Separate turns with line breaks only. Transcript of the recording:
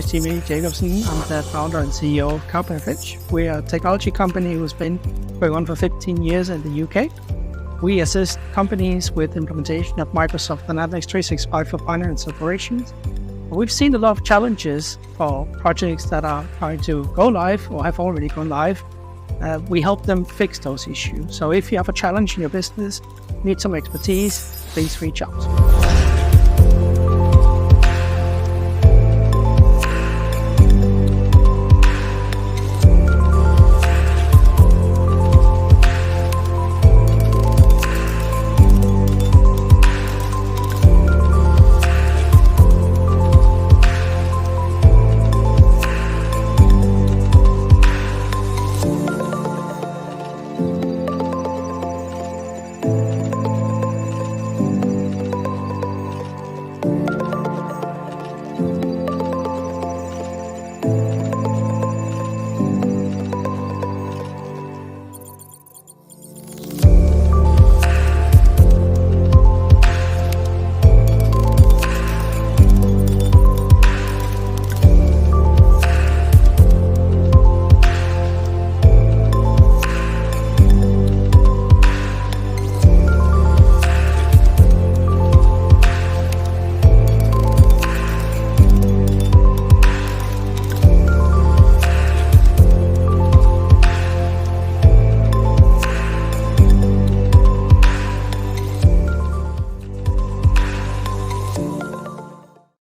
is Jimmy Jacobson. I'm the founder and CEO of Carbon Finch. We're a technology company who's been going on for 15 years in the UK. We assist companies with implementation of Microsoft Dynamics 365 for finance operations. We've seen a lot of challenges for projects that are trying to go live or have already gone live. We help them fix those issues. So if you have a challenge in your business, need some expertise, please reach out.